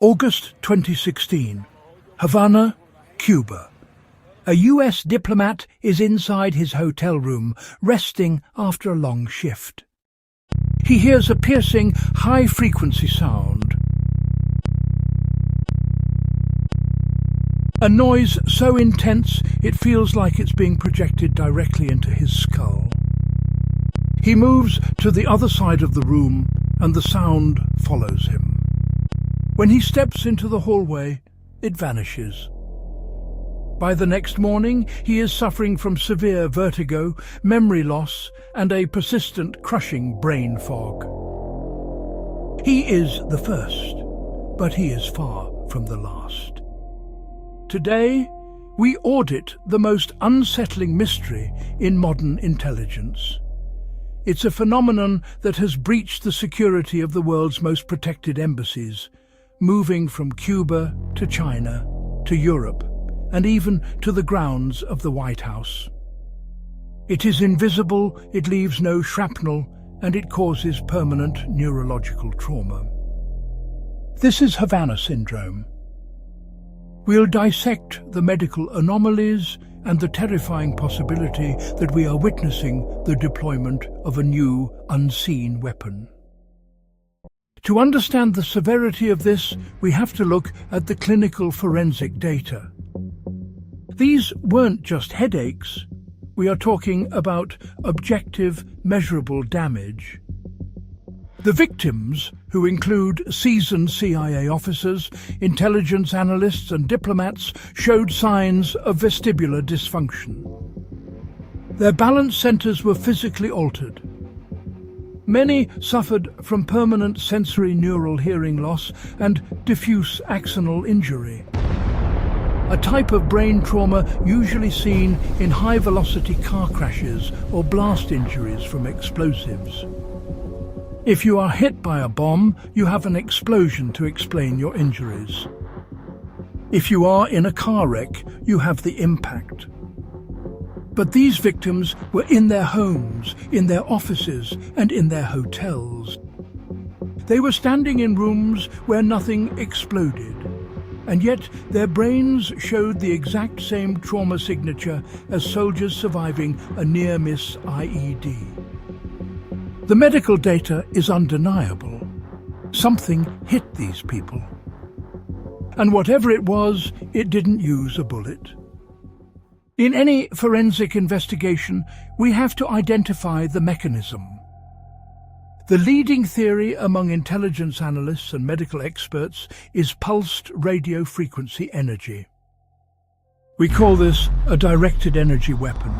August 2016, Havana, Cuba. A US diplomat is inside his hotel room, resting after a long shift. He hears a piercing, high-frequency sound. A noise so intense it feels like it's being projected directly into his skull. He moves to the other side of the room, and the sound follows him. When he steps into the hallway, it vanishes. By the next morning, he is suffering from severe vertigo, memory loss, and a persistent, crushing brain fog. He is the first, but he is far from the last. Today, we audit the most unsettling mystery in modern intelligence. It's a phenomenon that has breached the security of the world's most protected embassies, moving from Cuba to China to Europe, and even to the grounds of the White House. It is invisible, it leaves no shrapnel, and it causes permanent neurological trauma. This is Havana Syndrome. We'll dissect the medical anomalies and the terrifying possibility that we are witnessing the deployment of a new, unseen weapon. To understand the severity of this, we have to look at the clinical forensic data. These weren't just headaches. We are talking about objective, measurable damage. The victims, who include seasoned CIA officers, intelligence analysts and diplomats, showed signs of vestibular dysfunction. Their balance centers were physically altered. Many suffered from permanent sensory neural hearing loss and diffuse axonal injury, a type of brain trauma usually seen in high-velocity car crashes or blast injuries from explosives. If you are hit by a bomb, you have an explosion to explain your injuries. If you are in a car wreck, you have the impact. But these victims were in their homes, in their offices, and in their hotels. They were standing in rooms where nothing exploded, and yet their brains showed the exact same trauma signature as soldiers surviving a near-miss IED. The medical data is undeniable. Something hit these people. And whatever it was, it didn't use a bullet. In any forensic investigation, we have to identify the mechanism. The leading theory among intelligence analysts and medical experts is pulsed radio frequency energy. We call this a directed energy weapon.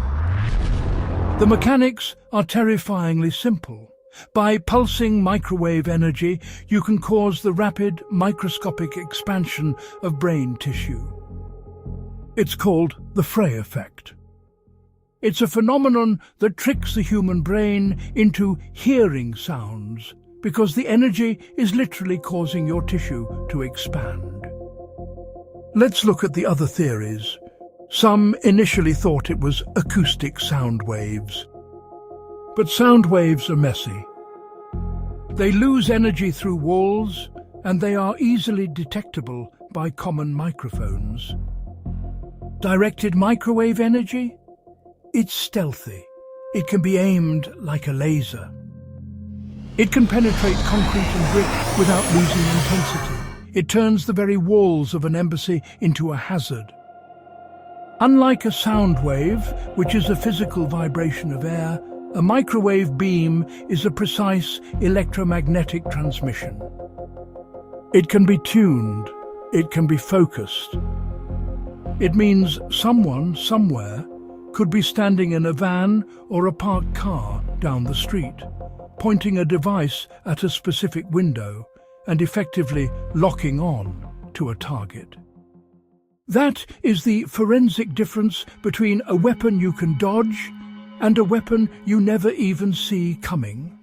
The mechanics are terrifyingly simple. By pulsing microwave energy, you can cause the rapid microscopic expansion of brain tissue. It's called the Frey Effect. It's a phenomenon that tricks the human brain into hearing sounds because the energy is literally causing your tissue to expand. Let's look at the other theories. Some initially thought it was acoustic sound waves. But sound waves are messy. They lose energy through walls, and they are easily detectable by common microphones. Directed microwave energy? It's stealthy. It can be aimed like a laser. It can penetrate concrete and brick without losing intensity. It turns the very walls of an embassy into a hazard. Unlike a sound wave, which is a physical vibration of air, a microwave beam is a precise electromagnetic transmission. It can be tuned. It can be focused. It means someone, somewhere, could be standing in a van or a parked car down the street, pointing a device at a specific window and effectively locking on to a target. That is the forensic difference between a weapon you can dodge and a weapon you never even see coming.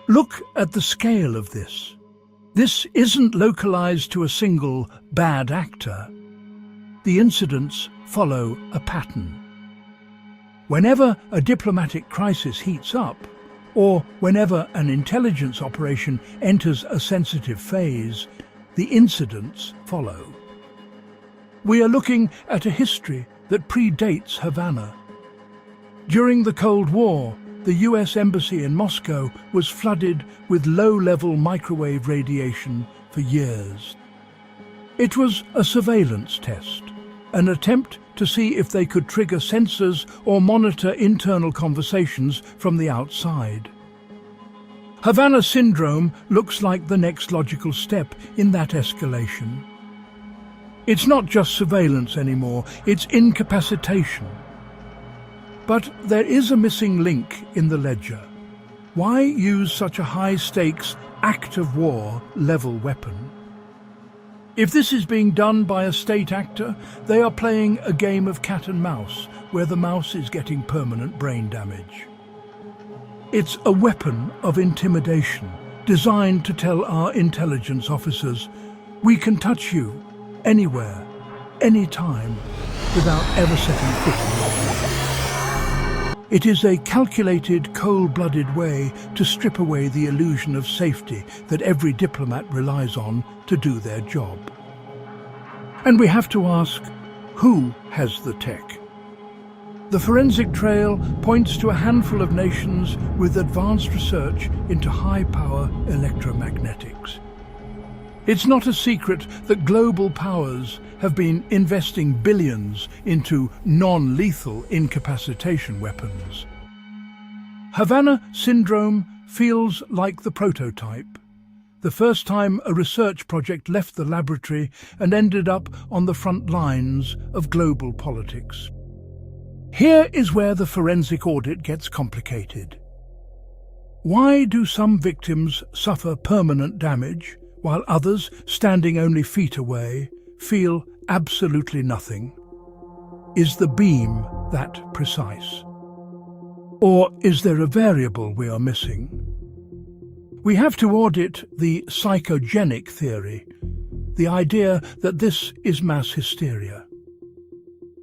Look at the scale of this. This isn't localized to a single bad actor. The incidents follow a pattern. Whenever a diplomatic crisis heats up, or whenever an intelligence operation enters a sensitive phase, the incidents follow. We are looking at a history that predates Havana. During the Cold War, the US Embassy in Moscow was flooded with low-level microwave radiation for years. It was a surveillance test, an attempt to see if they could trigger sensors or monitor internal conversations from the outside. Havana Syndrome looks like the next logical step in that escalation. It's not just surveillance anymore, it's incapacitation. But there is a missing link in the ledger. Why use such a high-stakes, act-of-war level weapon? If this is being done by a state actor, they are playing a game of cat and mouse, where the mouse is getting permanent brain damage. It's a weapon of intimidation, designed to tell our intelligence officers, we can touch you, anywhere, anytime, without ever setting foot in it. It is a calculated, cold-blooded way to strip away the illusion of safety that every diplomat relies on to do their job. And we have to ask, who has the tech? The forensic trail points to a handful of nations with advanced research into high-power electromagnetics. It's not a secret that global powers have been investing billions into non-lethal incapacitation weapons. Havana Syndrome feels like the prototype, the first time a research project left the laboratory and ended up on the front lines of global politics. Here is where the forensic audit gets complicated. Why do some victims suffer permanent damage, while others, standing only feet away, feel absolutely nothing? Is the beam that precise? Or is there a variable we are missing? We have to audit the psychogenic theory, the idea that this is mass hysteria.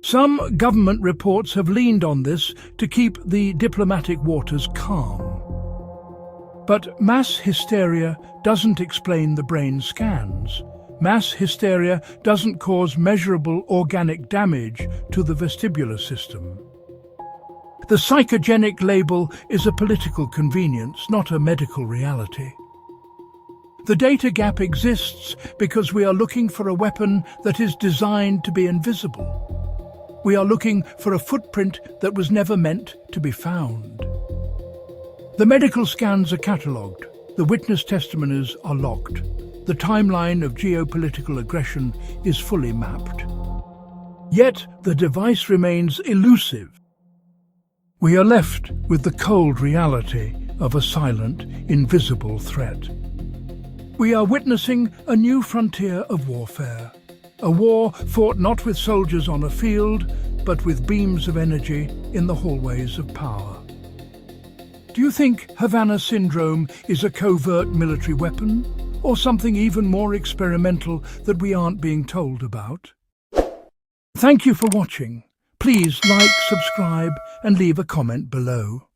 Some government reports have leaned on this to keep the diplomatic waters calm. But mass hysteria doesn't explain the brain scans. Mass hysteria doesn't cause measurable organic damage to the vestibular system. The psychogenic label is a political convenience, not a medical reality. The data gap exists because we are looking for a weapon that is designed to be invisible. We are looking for a footprint that was never meant to be found. The medical scans are catalogued, the witness testimonies are locked, the timeline of geopolitical aggression is fully mapped. Yet the device remains elusive. We are left with the cold reality of a silent, invisible threat. We are witnessing a new frontier of warfare, a war fought not with soldiers on a field, but with beams of energy in the hallways of power. Do you think Havana Syndrome is a covert military weapon, or something even more experimental that we aren't being told about? Thank you for watching. Please like, subscribe, and leave a comment below.